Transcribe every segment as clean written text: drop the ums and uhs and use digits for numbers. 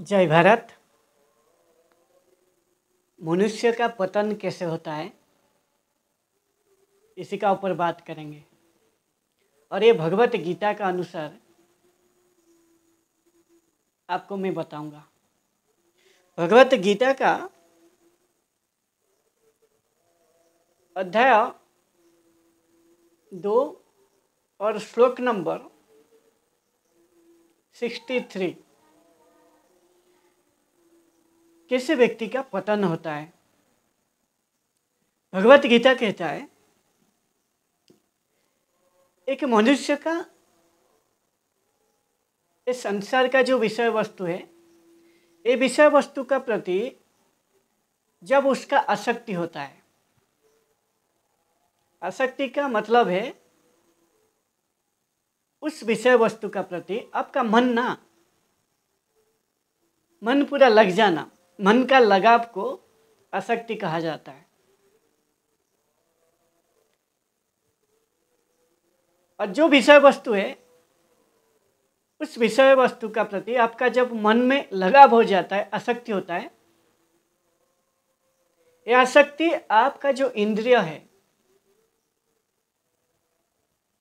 जय भारत। मनुष्य का पतन कैसे होता है इसी का ऊपर बात करेंगे। और ये भगवत गीता का अनुसार आपको मैं बताऊंगा। भगवत गीता का अध्याय 2 और श्लोक नंबर 63 कैसे व्यक्ति का पतन होता है। भगवत गीता कहता है एक मनुष्य का इस संसार का जो विषय वस्तु है, ये विषय वस्तु का प्रति जब उसका आसक्ति होता है, आसक्ति का मतलब है उस विषय वस्तु का प्रति आपका मन पूरा लग जाना, मन का लगाव को आसक्ति कहा जाता है। और जो विषय वस्तु है उस विषय वस्तु का प्रति आपका जब मन में लगाव हो जाता है, आसक्ति होता है, यह आसक्ति आपका जो इंद्रिय है,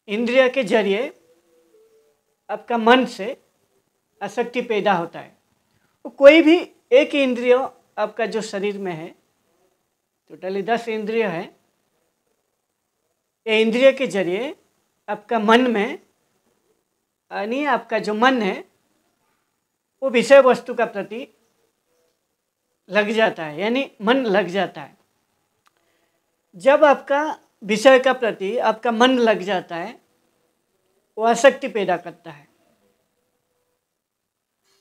इंद्रिय के जरिए आपका मन से आसक्ति पैदा होता है। तो कोई भी एक इंद्रिय आपका जो शरीर में है, टोटली 10 इंद्रिय है, ये इंद्रिय के जरिए आपका मन में यानी आपका जो मन है वो विषय वस्तु का प्रति लग जाता है, यानी मन लग जाता है। जब आपका विषय का प्रति आपका मन लग जाता है, वो आसक्ति पैदा करता है।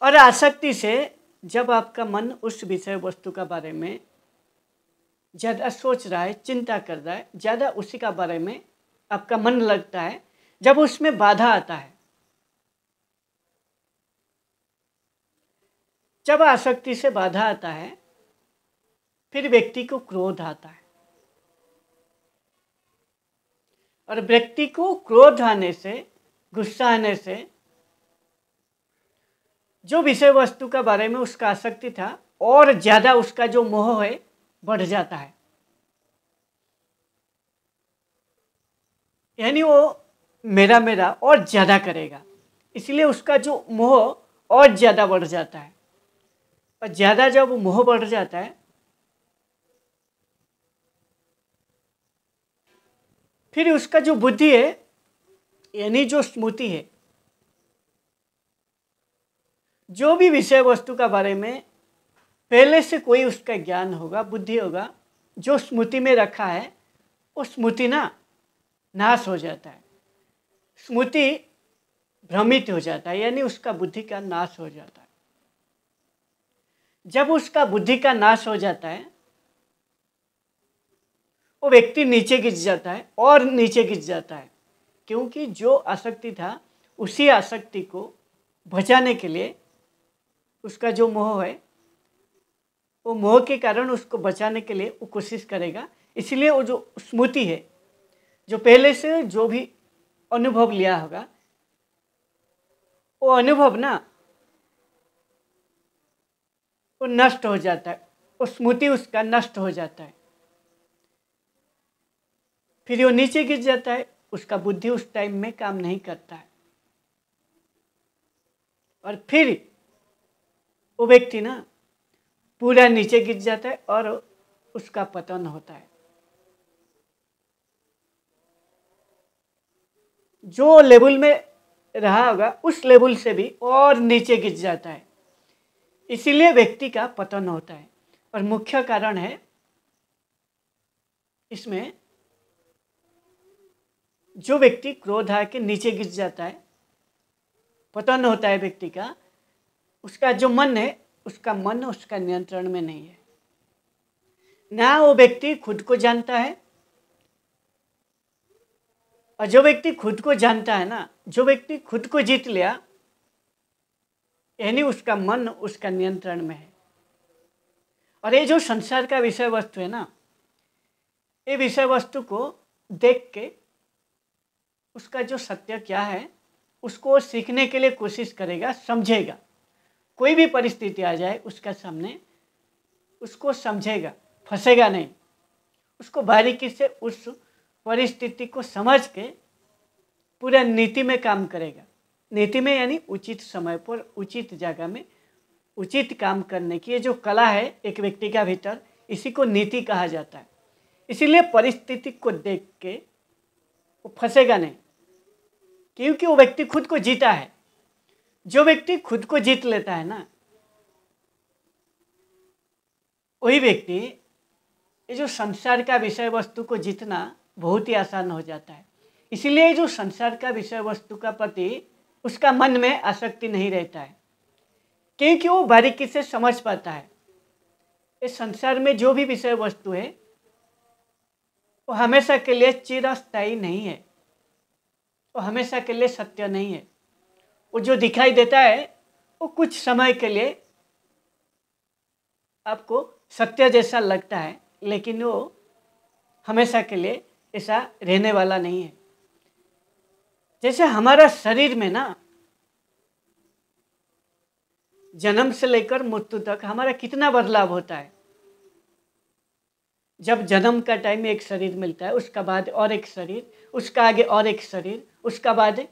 और आसक्ति से जब आपका मन उस विषय वस्तु का बारे में ज़्यादा सोच रहा है, चिंता कर रहा है, ज़्यादा उसी का बारे में आपका मन लगता है, जब उसमें बाधा आता है, जब आसक्ति से बाधा आता है, फिर व्यक्ति को क्रोध आता है। और व्यक्ति को क्रोध आने से, गुस्सा आने से जो विषय वस्तु का बारे में उसका आसक्ति था और ज़्यादा उसका जो मोह है बढ़ जाता है। यानी वो मेरा और ज़्यादा करेगा, इसलिए उसका जो मोह और ज़्यादा बढ़ जाता है। और ज़्यादा जब मोह बढ़ जाता है, फिर उसका जो बुद्धि है यानी जो स्मृति है, जो भी विषय वस्तु का बारे में पहले से कोई उसका ज्ञान होगा, बुद्धि होगा, जो स्मृति में रखा है, वो स्मृति नाश हो जाता है। स्मृति भ्रमित हो जाता है, यानी उसका बुद्धि का नाश हो जाता है। जब उसका बुद्धि का नाश हो जाता है, वो व्यक्ति नीचे गिर जाता है और नीचे गिर जाता है, क्योंकि जो आसक्ति था उसी आसक्ति को बचाने के लिए उसका जो मोह है, वो मोह के कारण उसको बचाने के लिए वो कोशिश करेगा। इसलिए वो जो स्मृति है, जो पहले से जो भी अनुभव लिया होगा, वो अनुभव वो नष्ट हो जाता है, वो स्मृति उसका नष्ट हो जाता है। फिर वो नीचे गिर जाता है, उसका बुद्धि उस टाइम में काम नहीं करता है, और फिर वो व्यक्ति पूरा नीचे गिर जाता है और उसका पतन होता है। जो लेवल में रहा होगा उस लेवल से भी और नीचे गिर जाता है, इसीलिए व्यक्ति का पतन होता है। और मुख्य कारण है इसमें, जो व्यक्ति क्रोध आके नीचे गिर जाता है, पतन होता है व्यक्ति का, उसका जो मन है, उसका मन उसका नियंत्रण में नहीं है। ना वो व्यक्ति खुद को जानता है, और जो व्यक्ति खुद को जानता है जो व्यक्ति खुद को जीत लिया, यानी उसका मन उसका नियंत्रण में है। और ये जो संसार का विषय वस्तु है ये विषय वस्तु को देख के उसका जो सत्य क्या है उसको सीखने के लिए कोशिश करेगा, समझेगा। कोई भी परिस्थिति आ जाए उसका सामने उसको समझेगा, फंसेगा नहीं, उसको बारीकी से उस परिस्थिति को समझ के पूरा नीति में काम करेगा। नीति में यानी उचित समय पर उचित जगह में उचित काम करने की ये जो कला है एक व्यक्ति का भीतर, इसी को नीति कहा जाता है। इसीलिए परिस्थिति को देख के वो फंसेगा नहीं, क्योंकि वो व्यक्ति खुद को जीता है। जो व्यक्ति खुद को जीत लेता है ना, वही व्यक्ति ये जो संसार का विषय वस्तु को जीतना बहुत ही आसान हो जाता है। इसीलिए जो संसार का विषय वस्तु का प्रति उसका मन में आसक्ति नहीं रहता है, क्योंकि वो बारीकी से समझ पाता है इस संसार में जो भी विषय वस्तु है वो हमेशा के लिए चिरस्थायी नहीं है, वो हमेशा के लिए सत्य नहीं है। वो जो दिखाई देता है वो कुछ समय के लिए आपको सत्य जैसा लगता है, लेकिन वो हमेशा के लिए ऐसा रहने वाला नहीं है। जैसे हमारा शरीर में ना जन्म से लेकर मृत्यु तक हमारा कितना बदलाव होता है। जब जन्म का टाइम में एक शरीर मिलता है, उसका बाद और एक शरीर, उसका आगे और एक शरीर, उसका बाद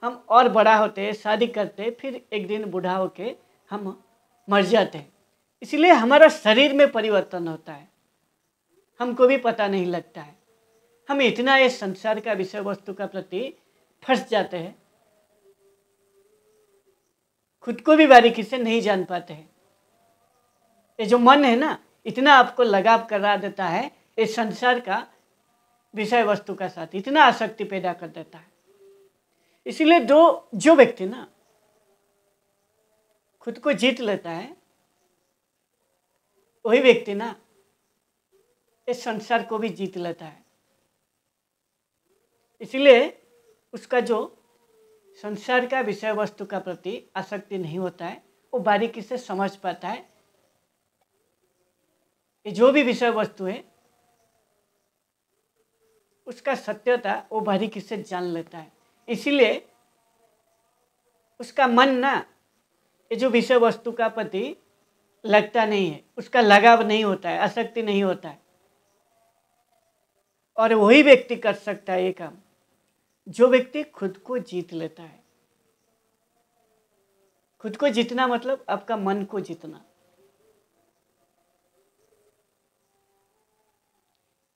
हम और बड़ा होते हैं, शादी करते हैं, फिर एक दिन बूढ़ा होके हम मर जाते हैं। इसलिए हमारा शरीर में परिवर्तन होता है, हमको भी पता नहीं लगता है। हम इतना इस संसार का विषय वस्तु का प्रति फंस जाते हैं, खुद को भी बारीकी से नहीं जान पाते हैं। ये जो मन है ना, इतना आपको लगाव करा देता है इस संसार का विषय वस्तु का साथ, इतना आसक्ति पैदा कर देता है। इसीलिए जो व्यक्ति ना खुद को जीत लेता है, वही व्यक्ति ना इस संसार को भी जीत लेता है। इसलिए उसका जो संसार का विषय वस्तु का प्रति आसक्ति नहीं होता है, वो बारीकी से समझ पाता है कि जो भी विषय वस्तु है उसका सत्यता वो बारीकी से जान लेता है। इसीलिए उसका मन ना ये जो विषय वस्तु का प्रति लगता नहीं है, उसका लगाव नहीं होता है, आसक्ति नहीं होता है। और वही व्यक्ति कर सकता है ये काम जो व्यक्ति खुद को जीत लेता है। खुद को जीतना मतलब आपका मन को जीतना,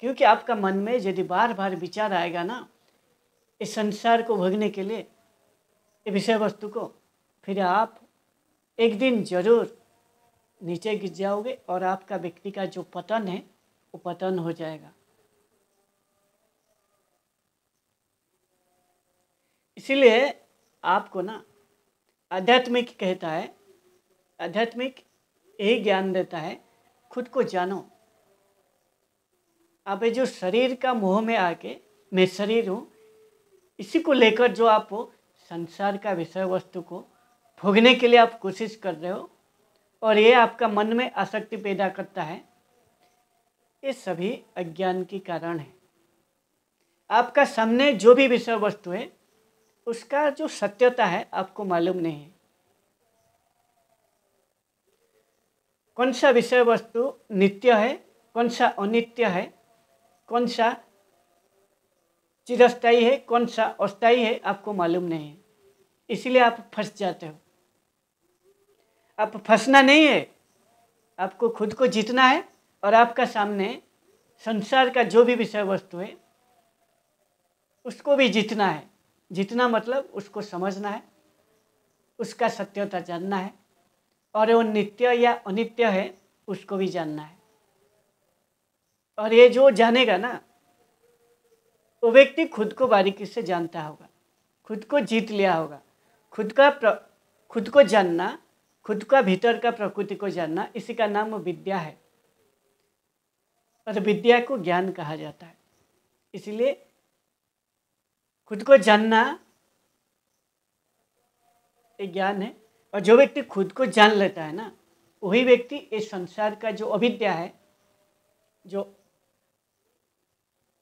क्योंकि आपका मन में यदि बार बार विचार आएगा ना इस संसार को भोगने के लिए, ये विषय वस्तु को, फिर आप एक दिन जरूर नीचे गिर जाओगे और आपका व्यक्ति का जो पतन है वो पतन हो जाएगा। इसीलिए आपको ना आध्यात्मिक कहता है, आध्यात्मिक यही ज्ञान देता है, खुद को जानो। आप ये जो शरीर का मोह में आके मैं शरीर हूँ, इसी को लेकर जो आप संसार का विषय वस्तु को भोगने के लिए आप कोशिश कर रहे हो और ये आपका मन में आसक्ति पैदा करता है, ये सभी अज्ञान के कारण है। आपका सामने जो भी विषय वस्तु है उसका जो सत्यता है आपको मालूम नहीं है। कौन सा विषय वस्तु नित्य है, कौन सा अनित्य है, कौन सा चिरस्थायी है, कौन सा अस्थायी है, आपको मालूम नहीं है। इसलिए आप फंस जाते हो। आप फंसना नहीं है, आपको खुद को जीतना है और आपका सामने संसार का जो भी विषय वस्तु है उसको भी जीतना है। जीतना मतलब उसको समझना है, उसका सत्यता जानना है, और वो नित्य या अनित्य है उसको भी जानना है। और ये जो जानेगा ना वो व्यक्ति खुद को बारीकी से जानता होगा, खुद को जीत लिया होगा। खुद को जानना, खुद का भीतर का प्रकृति को जानना, इसी का नाम विद्या है और विद्या को ज्ञान कहा जाता है। इसलिए खुद को जानना एक ज्ञान है, और जो व्यक्ति खुद को जान लेता है ना वही व्यक्ति इस संसार का जो अविद्या है, जो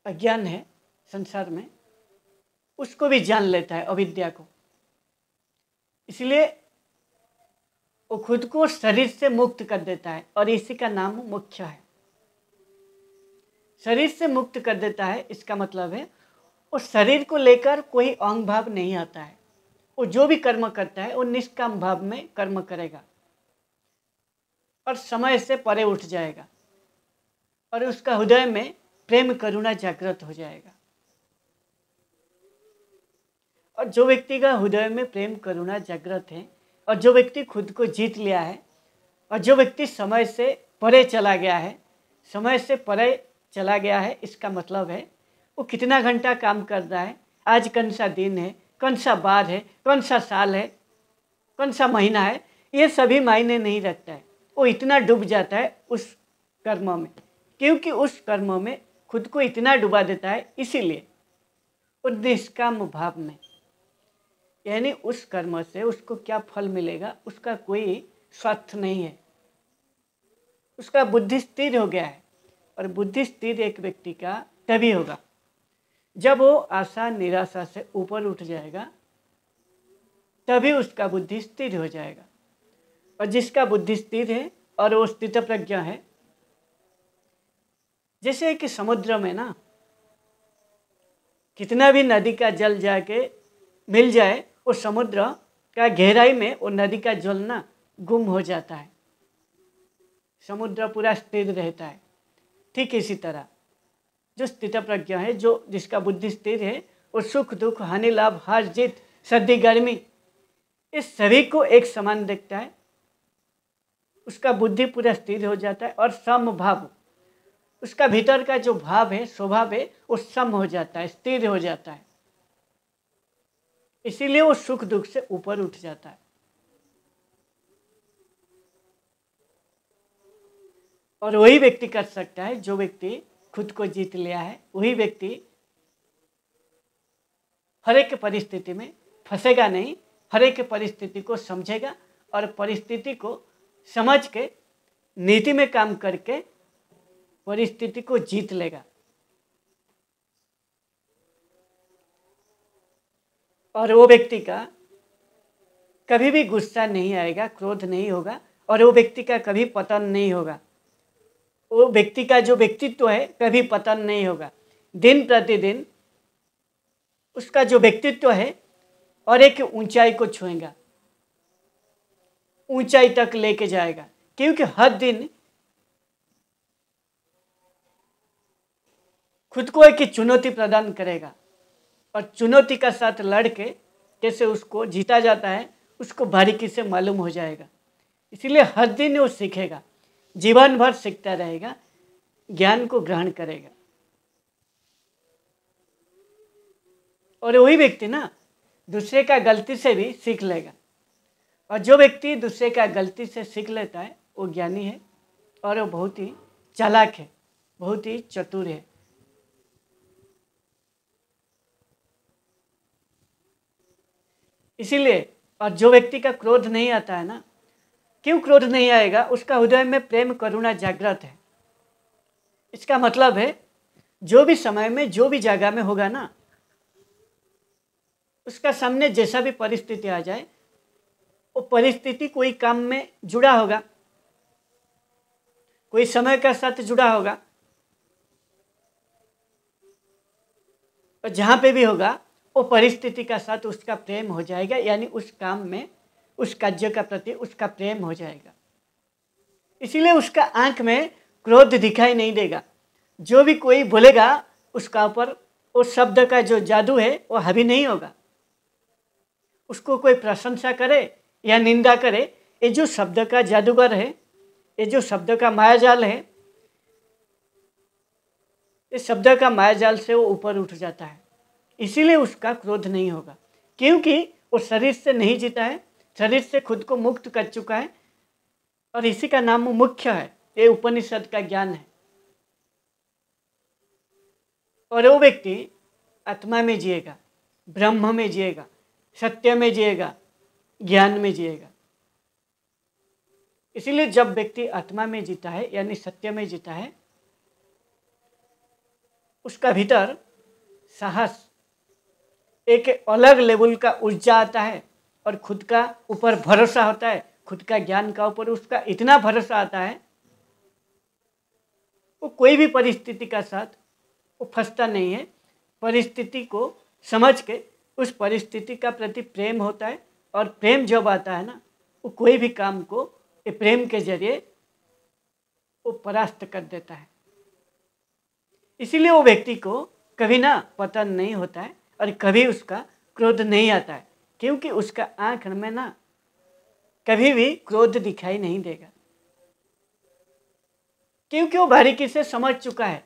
अज्ञान है संसार में, उसको भी जान लेता है, अविद्या को। इसलिए वो खुद को शरीर से मुक्त कर देता है और इसी का नाम मुख्य है। शरीर से मुक्त कर देता है, इसका मतलब है उस शरीर को लेकर कोई अंग भाव नहीं आता है। वो जो भी कर्म करता है वो निष्काम भाव में कर्म करेगा और समय से परे उठ जाएगा और उसका हृदय में प्रेम करुणा जागृत हो जाएगा। और जो व्यक्ति का हृदय में प्रेम करुणा जागृत है और जो व्यक्ति खुद को जीत लिया है और जो व्यक्ति समय से परे चला गया है, समय से परे चला गया है, इसका मतलब है वो कितना घंटा काम कर रहा है, आज कौन सा दिन है, कौन सा बार है, कौन सा साल है, कौन सा महीना है, ये सभी मायने नहीं रखता है। वो इतना डूब जाता है उस कर्म में, क्योंकि उस कर्म में खुद को इतना डुबा देता है, इसीलिए वो निष्काम भाव में, यानी उस कर्म से उसको क्या फल मिलेगा उसका कोई स्वार्थ नहीं है। उसका बुद्धि स्थिर हो गया है और बुद्धि स्थिर एक व्यक्ति का तभी होगा जब वो आशा निराशा से ऊपर उठ जाएगा, तभी उसका बुद्धि स्थिर हो जाएगा। और जिसका बुद्धि स्थिर है और वो स्थित प्रज्ञा है, जैसे कि समुद्र में ना कितना भी नदी का जल जाके मिल जाए, वो समुद्र का गहराई में वो नदी का जल ना गुम हो जाता है, समुद्र पूरा स्थिर रहता है। ठीक इसी तरह जो स्थित प्रज्ञा है, जो जिसका बुद्धि स्थिर है, वो सुख दुख हानि लाभ हार जीत सर्दी गर्मी इस सभी को एक समान देखता है। उसका बुद्धि पूरा स्थिर हो जाता है और समभाव, उसका भीतर का जो भाव है, स्वभाव है, वो सम हो जाता है, स्थिर हो जाता है। इसीलिए वो सुख दुख से ऊपर उठ जाता है। और वही व्यक्ति कर सकता है जो व्यक्ति खुद को जीत लिया है। वही व्यक्ति हर एक परिस्थिति में फंसेगा नहीं, हर एक परिस्थिति को समझेगा और परिस्थिति को समझ के नीति में काम करके परिस्थिति को जीत लेगा। और वो व्यक्ति का कभी भी गुस्सा नहीं आएगा, क्रोध नहीं होगा और वो व्यक्ति का कभी पतन नहीं होगा। वो व्यक्ति का जो व्यक्तित्व है कभी पतन नहीं होगा। दिन प्रतिदिन उसका जो व्यक्तित्व है और एक ऊंचाई को छुएगा, ऊंचाई तक लेके जाएगा, क्योंकि हर दिन खुद को एक चुनौती प्रदान करेगा और चुनौती का साथ लड़के कैसे उसको जीता जाता है उसको बारीकी से मालूम हो जाएगा। इसीलिए हर दिन वो सीखेगा, जीवन भर सीखता रहेगा, ज्ञान को ग्रहण करेगा। और वही व्यक्ति ना दूसरे का गलती से भी सीख लेगा। और जो व्यक्ति दूसरे का गलती से सीख लेता है वो ज्ञानी है और वो बहुत ही चालाक है, बहुत ही चतुर है। इसीलिए और जो व्यक्ति का क्रोध नहीं आता है ना, क्यों क्रोध नहीं आएगा? उसका हृदय में प्रेम करुणा जागृत है। इसका मतलब है जो भी समय में जो भी जगह में होगा ना, उसका सामने जैसा भी परिस्थिति आ जाए, वो परिस्थिति कोई काम में जुड़ा होगा, कोई समय का साथ जुड़ा होगा, और जहाँ पे भी होगा वो परिस्थिति का साथ उसका प्रेम हो जाएगा, यानी उस काम में उस कार्य का प्रति उसका प्रेम हो जाएगा। इसीलिए उसका आंख में क्रोध दिखाई नहीं देगा। जो भी कोई बोलेगा उसका ऊपर उस शब्द का जो जादू है वो हावी नहीं होगा। उसको कोई प्रशंसा करे या निंदा करे, ये जो शब्द का जादूगर है, ये जो शब्द का मायाजाल है, इस शब्द का मायाजाल से वो ऊपर उठ जाता है। इसीलिए उसका क्रोध नहीं होगा, क्योंकि वो शरीर से नहीं जीता है, शरीर से खुद को मुक्त कर चुका है और इसी का नाम मुख्य है। ये उपनिषद का ज्ञान है। और वो व्यक्ति आत्मा में जिएगा, ब्रह्म में जिएगा, सत्य में जिएगा, ज्ञान में जिएगा। इसीलिए जब व्यक्ति आत्मा में जीता है यानी सत्य में जीता है, उसका भीतर साहस, एक अलग लेवल का ऊर्जा आता है और खुद का ऊपर भरोसा होता है, खुद का ज्ञान का ऊपर उसका इतना भरोसा आता है, वो कोई भी परिस्थिति का साथ वो फंसता नहीं है। परिस्थिति को समझ के उस परिस्थिति का प्रति प्रेम होता है, और प्रेम जब आता है ना, वो कोई भी काम को ये प्रेम के जरिए वो परास्त कर देता है। इसीलिए वो व्यक्ति को कभी ना पतन नहीं होता है और कभी उसका क्रोध नहीं आता है, क्योंकि उसका आँख में ना कभी भी क्रोध दिखाई नहीं देगा, क्योंकि वो बारीकी से समझ चुका है,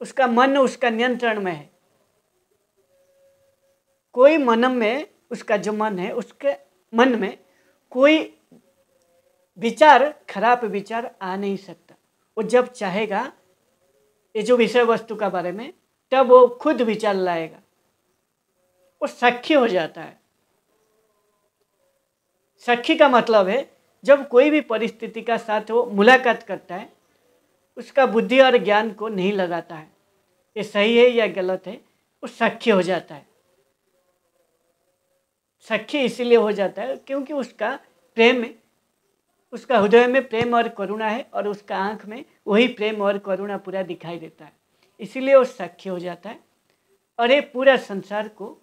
उसका मन उसका नियंत्रण में है। कोई मन में उसका जो मन है, उसके मन में कोई विचार, खराब विचार आ नहीं सकता। वो जब चाहेगा ये जो विषय वस्तु का बारे में, तब वो खुद विचार लाएगा, वो साक्षी हो जाता है। साक्षी का मतलब है जब कोई भी परिस्थिति का साथ वो मुलाकात करता है, उसका बुद्धि और ज्ञान को नहीं लगाता है, ये सही है या गलत है, वो साक्षी हो जाता है। साक्षी इसीलिए हो जाता है क्योंकि उसका प्रेम, उसका हृदय में प्रेम और करुणा है, और उसका आँख में वही प्रेम और करुणा पूरा दिखाई देता है। इसीलिए वो साक्षी हो जाता है, और ये पूरा संसार को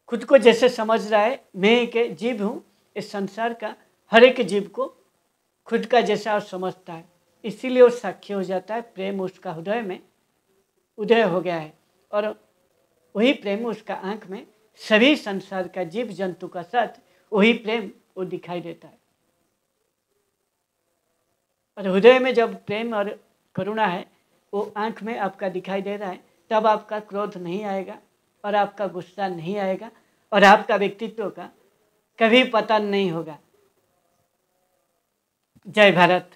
खुद को जैसे समझ रहा है, मैं एक जीव हूँ, इस संसार का हर एक जीव को खुद का जैसा समझता है। इसीलिए वो साक्षी हो जाता है। प्रेम उसका हृदय में उदय हो गया है, और वही प्रेम उसका आँख में सभी संसार का जीव जंतु का साथ वही प्रेम वो दिखाई देता है। और हृदय में जब प्रेम और करुणा है, वो आँख में आपका दिखाई दे रहा है, तब आपका क्रोध नहीं आएगा, और आपका गुस्सा नहीं आएगा, और आपका व्यक्तित्व का कभी पतन नहीं होगा। जय भारत।